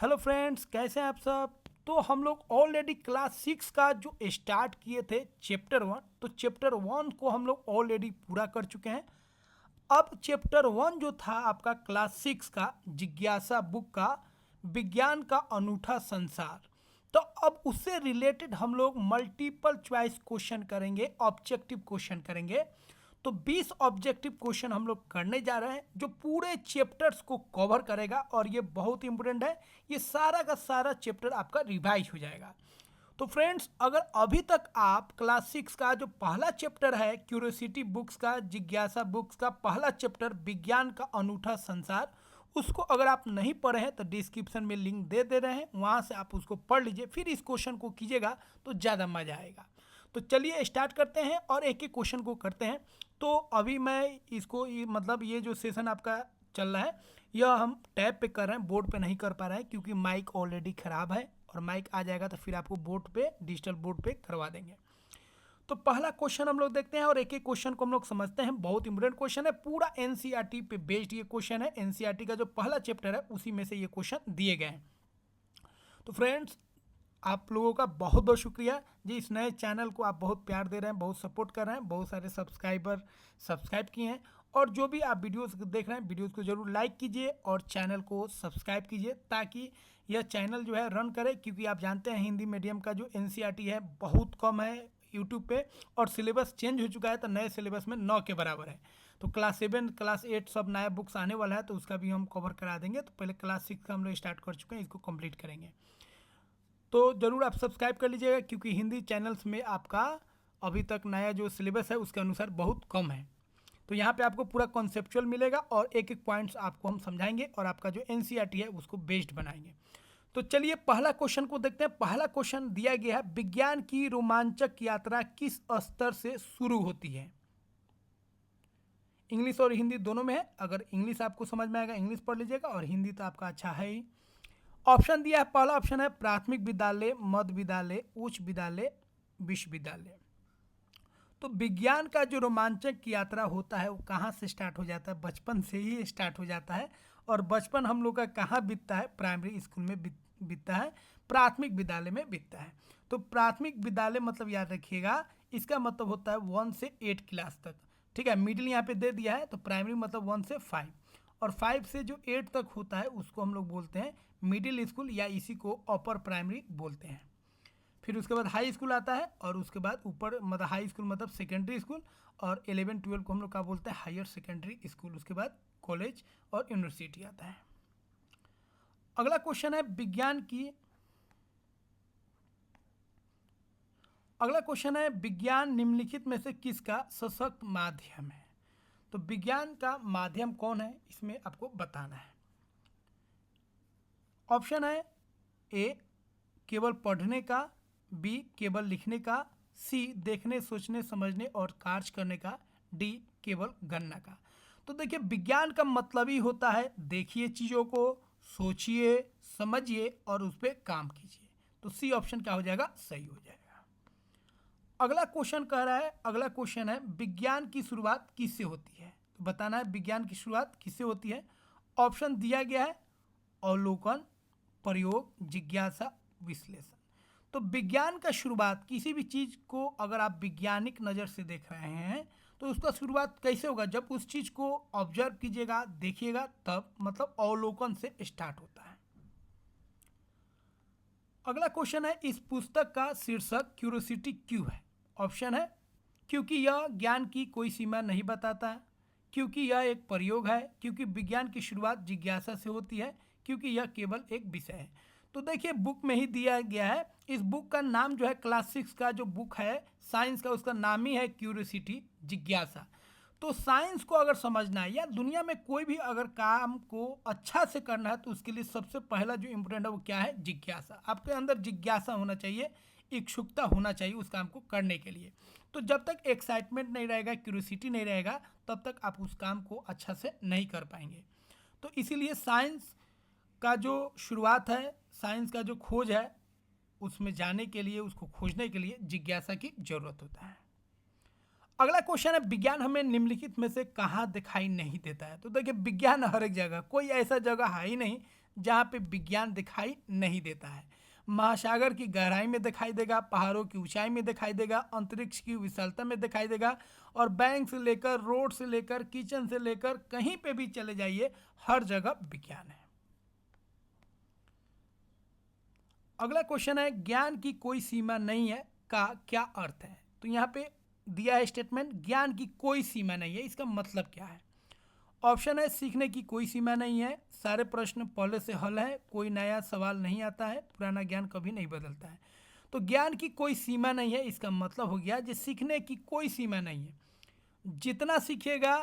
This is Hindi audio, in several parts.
हेलो फ्रेंड्स, कैसे हैं आप सब। तो हम लोग ऑलरेडी क्लास 6 का जो स्टार्ट किए थे चैप्टर 1, तो चैप्टर 1 को हम लोग ऑलरेडी पूरा कर चुके हैं। अब चैप्टर 1 जो था आपका क्लास 6 का जिज्ञासा बुक का विज्ञान का अनूठा संसार, तो अब उससे रिलेटेड हम लोग मल्टीपल चॉइस क्वेश्चन करेंगे, ऑब्जेक्टिव क्वेश्चन करेंगे। तो 20 ऑब्जेक्टिव क्वेश्चन हम लोग करने जा रहे हैं जो पूरे चैप्टर्स को कवर करेगा, और ये बहुत इंपॉर्टेंट है। ये सारा का सारा चैप्टर आपका रिवाइज हो जाएगा। तो फ्रेंड्स, अगर अभी तक आप क्लास 6 का जो पहला चैप्टर है क्यूरियोसिटी बुक्स का, जिज्ञासा बुक्स का पहला चैप्टर विज्ञान का अनूठा संसार, उसको अगर आप नहीं पढ़े हैं तो डिस्क्रिप्शन में लिंक दे रहे हैं, वहाँ से आप उसको पढ़ लीजिए, फिर इस क्वेश्चन को कीजिएगा तो ज़्यादा मज़ा आएगा। तो चलिए स्टार्ट करते हैं और एक एक क्वेश्चन को करते हैं। तो अभी मैं इसको मतलब ये जो सेशन आपका चल रहा है, यह हम टैब पे कर रहे हैं, बोर्ड पे नहीं कर पा रहे हैं क्योंकि माइक ऑलरेडी ख़राब है, और माइक आ जाएगा तो फिर आपको बोर्ड पे, डिजिटल बोर्ड पे करवा देंगे। तो पहला क्वेश्चन हम लोग देखते हैं और एक एक क्वेश्चन को हम लोग समझते हैं। बहुत इंपॉर्टेंट क्वेश्चन है, पूरा एनसीईआरटी पे बेस्ड ये क्वेश्चन है। एनसीईआरटी का जो पहला चैप्टर है उसी में से ये क्वेश्चन दिए गए हैं। तो फ्रेंड्स, आप लोगों का बहुत बहुत शुक्रिया जी, इस नए चैनल को आप बहुत प्यार दे रहे हैं, बहुत सपोर्ट कर रहे हैं, बहुत सारे सब्सक्राइबर सब्सक्राइब किए हैं। और जो भी आप वीडियोस देख रहे हैं, वीडियोस को जरूर लाइक कीजिए और चैनल को सब्सक्राइब कीजिए ताकि यह चैनल जो है रन करे, क्योंकि आप जानते हैं हिंदी मीडियम का जो एनसीईआरटी है बहुत कम है यूट्यूब पे, और सिलेबस चेंज हो चुका है, तो नए सिलेबस में 9 के बराबर है। तो क्लास 7 क्लास 8 सब नया बुक्स आने वाला है, तो उसका भी हम कवर करा देंगे। तो पहले क्लास 6 का हम लोग स्टार्ट कर चुके हैं, इसको कंप्लीट करेंगे। तो ज़रूर आप सब्सक्राइब कर लीजिएगा, क्योंकि हिंदी चैनल्स में आपका अभी तक नया जो सिलेबस है उसके अनुसार बहुत कम है। तो यहाँ पे आपको पूरा कॉन्सेप्चुअल मिलेगा और एक एक पॉइंट्स आपको हम समझाएंगे और आपका जो एनसीईआरटी है उसको बेस्ड बनाएंगे। तो चलिए पहला क्वेश्चन को देखते हैं। पहला क्वेश्चन दिया गया है, विज्ञान की रोमांचक यात्रा किस स्तर से शुरू होती है। इंग्लिश और हिंदी दोनों में है, अगर इंग्लिश आपको समझ में आएगा इंग्लिश पढ़ लीजिएगा, और हिंदी तो आपका अच्छा है ही। ऑप्शन दिया है, पहला ऑप्शन है प्राथमिक विद्यालय, मध्य विद्यालय, उच्च विद्यालय, विश्वविद्यालय। तो विज्ञान का जो रोमांचक यात्रा होता है वो कहाँ से स्टार्ट हो जाता है? बचपन से ही स्टार्ट हो जाता है। और बचपन हम लोग का कहाँ बीतता है? प्राइमरी स्कूल में बीतता है, प्राथमिक विद्यालय में बीतता है। तो प्राथमिक विद्यालय मतलब याद रखिएगा, इसका मतलब होता है 1 से 8 क्लास तक। ठीक है, मिडिल यहाँ पे दे दिया है, तो प्राइमरी मतलब 1 से 5, और 5 से जो 8 तक होता है उसको हम लोग बोलते हैं मिडिल स्कूल, या इसी को अपर प्राइमरी बोलते हैं। फिर उसके बाद हाई स्कूल आता है, और उसके बाद ऊपर मतलब हाई स्कूल मतलब सेकेंडरी स्कूल, और 11 12 को हम लोग क्या बोलते हैं? Higher secondary school. उसके बाद कॉलेज और यूनिवर्सिटी आता है। अगला क्वेश्चन है, विज्ञान निम्नलिखित में से किसका सशक्त माध्यम है। तो विज्ञान का माध्यम कौन है, इसमें आपको बताना है। ऑप्शन है ए केवल पढ़ने का, बी केवल लिखने का, सी देखने सोचने समझने और कार्य करने का, डी केवल गणना का। तो देखिए, विज्ञान का मतलब ही होता है देखिए चीज़ों को, सोचिए, समझिए और उस पर काम कीजिए। तो सी ऑप्शन क्या हो जाएगा? सही हो जाएगा। अगला क्वेश्चन कह रहा है, अगला क्वेश्चन है, विज्ञान की शुरुआत किससे होती है। तो बताना है विज्ञान की शुरुआत किससे होती है। ऑप्शन दिया गया है अवलोकन, प्रयोग, जिज्ञासा, विश्लेषण। तो विज्ञान का शुरुआत, किसी भी चीज़ को अगर आप वैज्ञानिक नज़र से देख रहे हैं तो उसका शुरुआत कैसे होगा? जब उस चीज़ को ऑब्जर्व कीजिएगा, देखिएगा, तब मतलब अवलोकन से स्टार्ट होता है। अगला क्वेश्चन है, इस पुस्तक का शीर्षक क्यूरियोसिटी क्यों है। ऑप्शन है क्योंकि यह ज्ञान की कोई सीमा नहीं बताता है, क्योंकि यह एक प्रयोग है, क्योंकि विज्ञान की शुरुआत जिज्ञासा से होती है, क्योंकि यह केवल एक विषय है। तो देखिए, बुक में ही दिया गया है। इस बुक का नाम जो है क्लास 6 का जो बुक है साइंस का, उसका नाम ही है क्यूरियोसिटी, जिज्ञासा। तो साइंस को अगर समझना है या दुनिया में कोई भी अगर काम को अच्छा से करना है, तो उसके लिए सबसे पहला जो इम्पोर्टेंट है वो क्या है? जिज्ञासा। आपके अंदर जिज्ञासा होना चाहिए, इच्छुकता होना चाहिए उस काम को करने के लिए। तो जब तक एक्साइटमेंट नहीं रहेगा, क्यूरियोसिटी नहीं रहेगा, तब तक आप उस काम को अच्छा से नहीं कर पाएंगे। तो इसीलिए साइंस का जो शुरुआत है, साइंस का जो खोज है, उसमें जाने के लिए, उसको खोजने के लिए जिज्ञासा की जरूरत होता है। अगला क्वेश्चन है, विज्ञान हमें निम्नलिखित में से कहाँ दिखाई नहीं देता है। तो देखिए, विज्ञान हर एक जगह, कोई ऐसा जगह है ही नहीं जहाँ पे विज्ञान दिखाई नहीं देता है। महासागर की गहराई में दिखाई देगा, पहाड़ों की ऊंचाई में दिखाई देगा, अंतरिक्ष की विशालता में दिखाई देगा, और बैंक से लेकर रोड से लेकर किचन से लेकर कहीं पे भी चले जाइए, हर जगह विज्ञान है। अगला क्वेश्चन है ज्ञान की कोई सीमा नहीं है का क्या अर्थ है। तो यहाँ पे दिया है स्टेटमेंट, ज्ञान की कोई सीमा नहीं है, इसका मतलब क्या है। ऑप्शन है सीखने की कोई सीमा नहीं है, सारे प्रश्न पहले से हल है, कोई नया सवाल नहीं आता है, पुराना ज्ञान कभी नहीं बदलता है। तो ज्ञान की कोई सीमा नहीं है, इसका मतलब हो गया जो सीखने की कोई सीमा नहीं है, जितना सीखेगा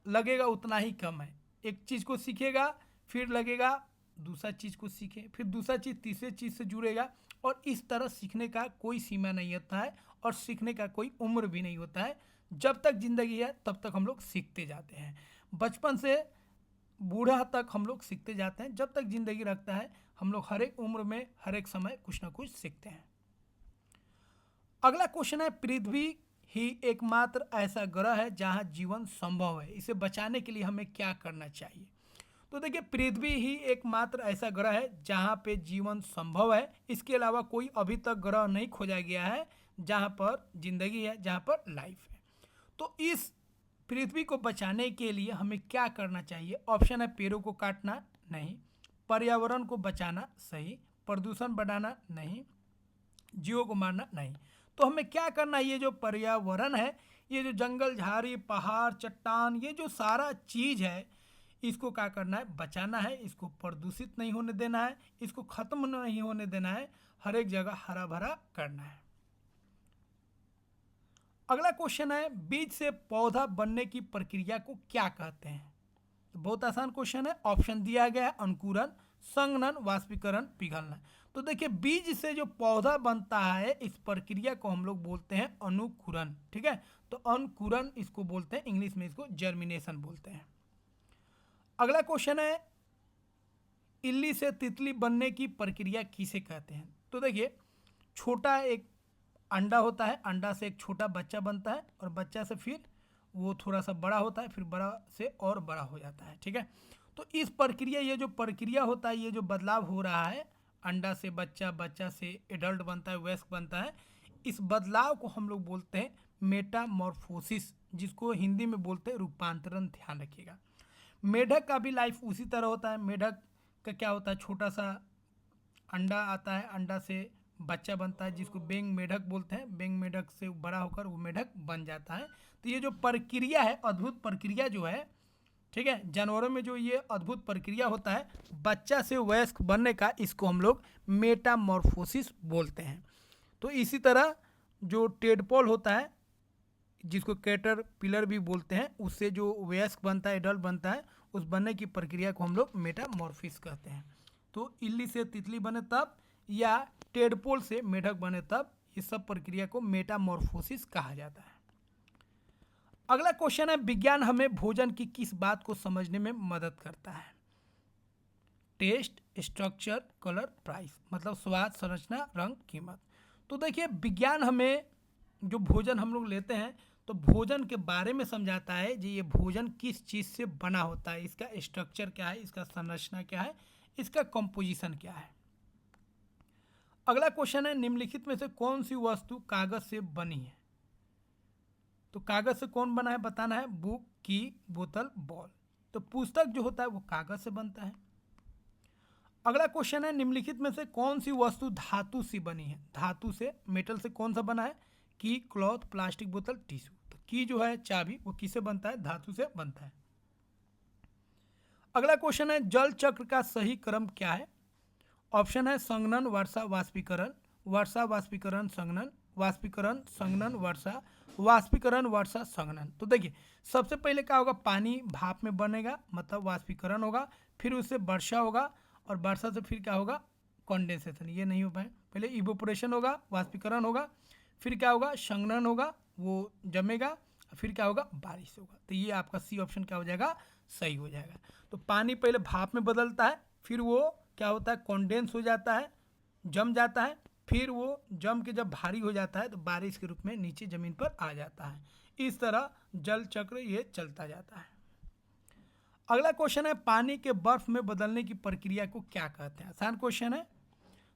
लगेगा उतना ही कम है। एक चीज़ को सीखेगा फिर लगेगा दूसरा चीज़ को सीखे, फिर दूसरा चीज़ तीसरे चीज़ से जुड़ेगा, और इस तरह सीखने का कोई सीमा नहीं होता है, और सीखने का कोई उम्र भी नहीं होता है। जब तक जिंदगी है तब तक हम लोग सीखते जाते हैं, बचपन से बूढ़ा तक हम लोग सीखते जाते हैं, जब तक जिंदगी रखता है हम लोग हर एक उम्र में हर एक समय कुछ ना कुछ सीखते हैं। अगला क्वेश्चन है पृथ्वी ही एकमात्र ऐसा ग्रह है जहां जीवन संभव है, इसे बचाने के लिए हमें क्या करना चाहिए। तो देखिए पृथ्वी ही एकमात्र ऐसा ग्रह है जहां पे जीवन संभव है, इसके अलावा कोई अभी तक ग्रह नहीं खोजा गया है जहां पर जिंदगी है, जहां पर लाइफ है। तो इस पृथ्वी को बचाने के लिए हमें क्या करना चाहिए। ऑप्शन है पेड़ों को काटना नहीं, पर्यावरण को बचाना सही, प्रदूषण बढ़ाना नहीं, जीवों को मारना नहीं। तो हमें क्या करना है, ये जो पर्यावरण है, ये जो जंगल झाड़ी पहाड़ चट्टान ये जो सारा चीज़ है, इसको क्या करना है, बचाना है, इसको प्रदूषित नहीं होने देना है, इसको खत्म नहीं होने देना है, हर एक जगह हरा भरा करना है। अगला क्वेश्चन है बीज से पौधा बनने की प्रक्रिया को क्या कहते हैं। तो बहुत आसान क्वेश्चन है, ऑप्शन दिया गया है अंकुरन, संघनन, वाष्पीकरण, पिघलना। तो देखिए बीज से जो पौधा बनता है इस प्रक्रिया को हम लोग बोलते हैं अनुकुरण, ठीक है। तो अंकुरन इसको बोलते हैं, इंग्लिश में इसको जर्मिनेशन बोलते हैं। अगला क्वेश्चन है इल्ली से तितली बनने की प्रक्रिया किसे कहते हैं। तो देखिए छोटा एक अंडा होता है, अंडा से एक छोटा बच्चा बनता है, और बच्चा से फिर वो थोड़ा सा बड़ा होता है, फिर बड़ा से और बड़ा हो जाता है, ठीक है। तो इस प्रक्रिया, ये जो प्रक्रिया होता है, ये जो बदलाव हो रहा है, अंडा से बच्चा, बच्चा से एडल्ट बनता है, वयस्क बनता है, इस बदलाव को हम लोग बोलते हैं मेटामॉर्फोसिस, जिसको हिंदी में बोलते हैं रूपांतरण। ध्यान रखिएगा मेढक का भी लाइफ उसी तरह होता है। मेढक का क्या होता है, छोटा सा अंडा आता है, अंडा से बच्चा बनता है जिसको बेंग मेढक बोलते हैं, बेंग मेढक से बड़ा होकर वो मेढक बन जाता है। तो ये जो प्रक्रिया है, अद्भुत प्रक्रिया जो है, ठीक है, जानवरों में जो ये अद्भुत प्रक्रिया होता है बच्चा से वयस्क बनने का, इसको हम लोग मेटामॉर्फोसिस बोलते हैं। तो इसी तरह जो टेडपोल होता है जिसको कैटरपिलर भी बोलते हैं, उससे जो वयस्क बनता है, एडल्ट बनता है, उस बनने की प्रक्रिया को हम लोग मेटामॉर्फिस कहते हैं। तो इल्ली से तितली बने तब या टेडपोल से मेढक बने तब, ये सब प्रक्रिया को मेटामॉर्फोसिस कहा जाता है। अगला क्वेश्चन है विज्ञान हमें भोजन की किस बात को समझने में मदद करता है। टेस्ट, स्ट्रक्चर, कलर, प्राइस, मतलब स्वाद, संरचना, रंग, कीमत। तो देखिए विज्ञान हमें जो भोजन हम लोग लेते हैं तो भोजन के बारे में समझाता है जी, ये भोजन किस चीज़ से बना होता है, इसका स्ट्रक्चर क्या है, इसका संरचना क्या है, इसका कंपोजिशन क्या है। अगला क्वेश्चन है निम्नलिखित में से कौन सी वस्तु कागज से बनी है। तो कागज से कौन बना है बताना है, बुक, की, बोतल, बॉल। तो पुस्तक जो होता है वो कागज से बनता है। अगला क्वेश्चन है निम्नलिखित में से कौन सी वस्तु धातु से बनी है। धातु से, मेटल से कौन सा बना है, की, क्लॉथ, प्लास्टिक, बोतल, टिश्यू। तो की जो है चाबी, वो किससे बनता है, धातु से बनता है। अगला क्वेश्चन है जल चक्र का सही क्रम क्या है। ऑप्शन है संघनन, वर्षा, वाष्पीकरण, वर्षा, वाष्पीकरण, संघनन, वाष्पीकरण, संघनन, वर्षा, वाष्पीकरण, वर्षा, संघनन। तो देखिए सबसे पहले क्या होगा, पानी भाप में बनेगा, मतलब वाष्पीकरण होगा, फिर उससे वर्षा होगा, और वर्षा से फिर क्या होगा, कंडेंसेशन, ये नहीं हो पाए, पहले इवोपोरेशन होगा, वाष्पीकरण होगा, फिर क्या होगा, संघनन होगा, वो जमेगा, फिर क्या होगा, बारिश होगा। तो ये आपका सी ऑप्शन क्या हो जाएगा, सही हो जाएगा। तो पानी पहले भाप में बदलता है, फिर वो क्या होता है, कॉन्डेंस हो जाता है, जम जाता है, फिर वो जम के जब भारी हो जाता है तो बारिश के रूप में नीचे ज़मीन पर आ जाता है। इस तरह जल चक्र ये चलता जाता है। अगला क्वेश्चन है पानी के बर्फ में बदलने की प्रक्रिया को क्या कहते हैं। आसान क्वेश्चन है।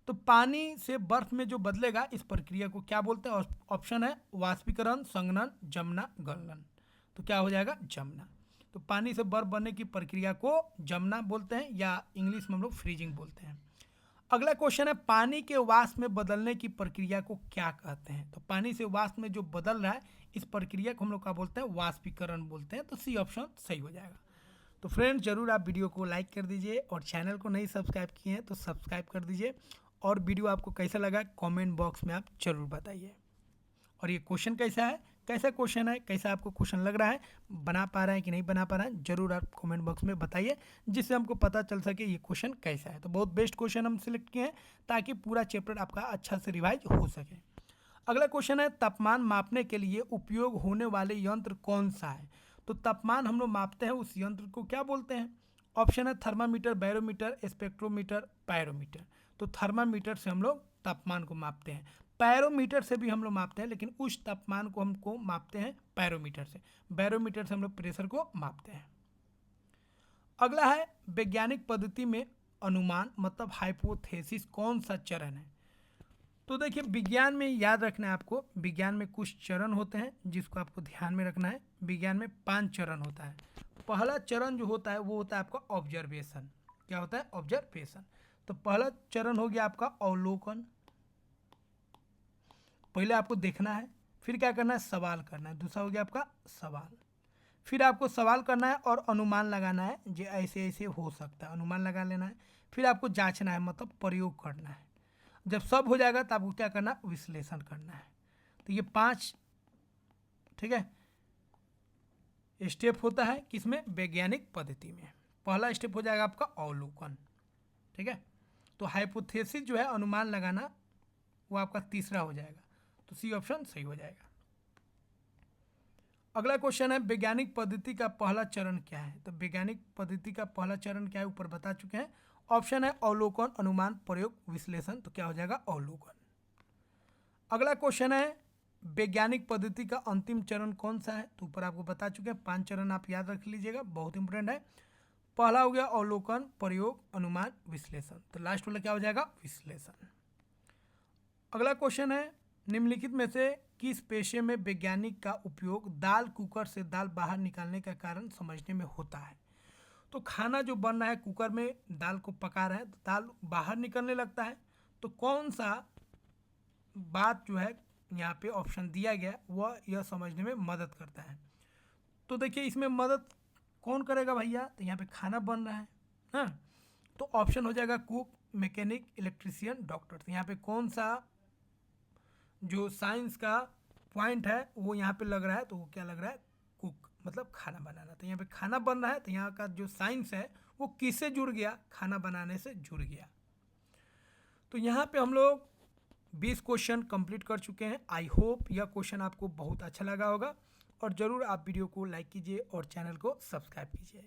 तो पानी से बर्फ में जो बदलेगा इस प्रक्रिया को क्या बोलते हैं। और ऑप्शन है वाष्पीकरण, संघनन, जमना, गलना। तो क्या हो जाएगा, जमना। तो पानी से बर्फ बनने की प्रक्रिया को जमना बोलते हैं या इंग्लिश में हम लोग फ्रीजिंग बोलते हैं। अगला क्वेश्चन है पानी के वाष्प में बदलने की प्रक्रिया को क्या कहते हैं। तो पानी से वाष्प में जो बदल रहा है इस प्रक्रिया को हम लोग क्या बोलते हैं, वाष्पीकरण बोलते हैं। तो सी ऑप्शन सही हो जाएगा। तो फ्रेंड्स जरूर आप वीडियो को लाइक कर दीजिए और चैनल को नहीं सब्सक्राइब किए हैं तो सब्सक्राइब कर दीजिए। और वीडियो आपको कैसा लगा कमेंट बॉक्स में आप जरूर बताइए। और ये क्वेश्चन कैसा है, कैसा क्वेश्चन है, कैसा आपको क्वेश्चन लग रहा है, बना पा रहे हैं कि नहीं बना पा रहे हैं, जरूर आप कमेंट बॉक्स में बताइए जिससे हमको पता चल सके ये क्वेश्चन कैसा है। तो बहुत बेस्ट क्वेश्चन हम सिलेक्ट किए हैं ताकि पूरा चैप्टर आपका अच्छा से रिवाइज हो सके। अगला क्वेश्चन है तापमान मापने के लिए उपयोग होने वाले यंत्र कौन सा है। तो तापमान हम लोग मापते हैं उस यंत्र को क्या बोलते हैं। ऑप्शन है थर्मामीटर, बैरोमीटर, स्पेक्ट्रोमीटर, पायरोमीटर। तो थर्मामीटर से हम लोग तापमान को मापते हैं, पैरोमीटर से भी हम लोग मापते हैं, लेकिन उस तापमान को हमको मापते हैं पैरोमीटर से। बैरोमीटर से हम लोग प्रेशर को मापते हैं। अगला है वैज्ञानिक पद्धति में अनुमान मतलब हाइपोथेसिस कौन सा चरण है। तो देखिए विज्ञान में याद रखना है आपको, विज्ञान में कुछ चरण होते हैं जिसको आपको ध्यान में रखना है। विज्ञान में 5 चरण होता है। पहला चरण जो होता है वो होता है आपका ऑब्जर्वेशन। क्या होता है, ऑब्जर्वेशन। तो पहला चरण हो गया आपका अवलोकन। पहले आपको देखना है, फिर क्या करना है, सवाल करना है। दूसरा हो गया आपका सवाल। फिर आपको सवाल करना है और अनुमान लगाना है, जो ऐसे ऐसे हो सकता है, अनुमान लगा लेना है। फिर आपको जांचना है मतलब प्रयोग करना है। जब सब हो जाएगा तो आपको क्या करना है, विश्लेषण करना है। तो ये 5 ठीक है स्टेप होता है किसमें, वैज्ञानिक पद्धति में। पहला स्टेप हो जाएगा आपका अवलोकन। ठीक है, तो हाइपोथेसिस जो है अनुमान लगाना वो आपका तीसरा हो जाएगा। तो सी ऑप्शन सही हो जाएगा। अगला क्वेश्चन है वैज्ञानिक पद्धति का पहला चरण क्या है। तो वैज्ञानिक पद्धति का पहला चरण क्या है ऊपर बता चुके हैं। ऑप्शन है अवलोकन, अनुमान, प्रयोग, विश्लेषण। तो क्या हो जाएगा, अवलोकन। अगला क्वेश्चन है वैज्ञानिक पद्धति का अंतिम चरण कौन सा है। तो ऊपर आपको बता चुके हैं 5 चरण, आप याद रख लीजिएगा, बहुत इंपॉर्टेंट है। पहला हो गया अवलोकन, प्रयोग, अनुमान, विश्लेषण। तो लास्ट वाला क्या हो जाएगा, विश्लेषण। अगला क्वेश्चन है निम्नलिखित में से किस पेशे में वैज्ञानिक का उपयोग दाल कुकर से दाल बाहर निकालने का कारण समझने में होता है। तो खाना जो बन रहा है कुकर में दाल को पका रहा है तो दाल बाहर निकलने लगता है। तो कौन सा बात जो है यहाँ पे ऑप्शन दिया गया वह यह समझने में मदद करता है। तो देखिए इसमें मदद कौन करेगा भैया, तो यहाँ पे खाना बन रहा है हाँ। तो ऑप्शन हो जाएगा कुक, मैकेनिक, इलेक्ट्रीशियन, डॉक्टर। तो यहाँ पे कौन सा जो साइंस का पॉइंट है वो यहाँ पे लग रहा है, तो वो क्या लग रहा है, कुक मतलब खाना बनाना। तो यहाँ पे खाना बन रहा है तो यहाँ का जो साइंस है वो किससे जुड़ गया, खाना बनाने से जुड़ गया। तो यहाँ पे हम लोग 20 क्वेश्चन कंप्लीट कर चुके हैं। आई होप यह क्वेश्चन आपको बहुत अच्छा लगा होगा और ज़रूर आप वीडियो को लाइक कीजिए और चैनल को सब्सक्राइब कीजिए।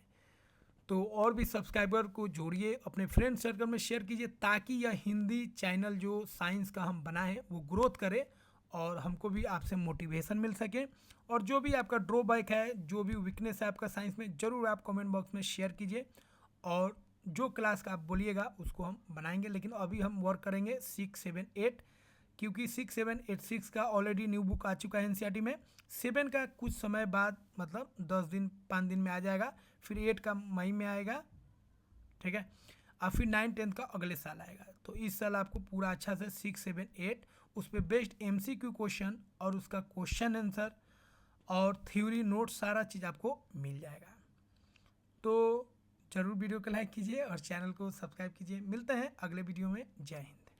तो और भी सब्सक्राइबर को जोड़िए, अपने फ्रेंड सर्कल में शेयर कीजिए ताकि यह हिंदी चैनल जो साइंस का हम बनाए वो ग्रोथ करे और हमको भी आपसे मोटिवेशन मिल सके। और जो भी आपका ड्रॉबैक है, जो भी वीकनेस है आपका साइंस में, ज़रूर आप कमेंट बॉक्स में शेयर कीजिए और जो क्लास का आप बोलिएगा उसको हम बनाएंगे। लेकिन अभी हम वर्क करेंगे 6, 7, 8 क्योंकि 6, 7, 8, 6 का ऑलरेडी न्यू बुक आ चुका है एनसीईआरटी में। 7 का कुछ समय बाद मतलब 10 दिन 5 दिन में आ जाएगा, फिर 8 का मई में आएगा, ठीक है, और फिर 9, 10 का अगले साल आएगा। तो इस साल आपको पूरा अच्छा से 6, 7, 8 उस पर बेस्ड एमसीक्यू क्वेश्चन और उसका क्वेश्चन आंसर और थ्योरी नोट्स सारा चीज़ आपको मिल जाएगा। तो ज़रूर वीडियो को लाइक कीजिए और चैनल को सब्सक्राइब कीजिए। मिलते हैं अगले वीडियो में। जय हिंद।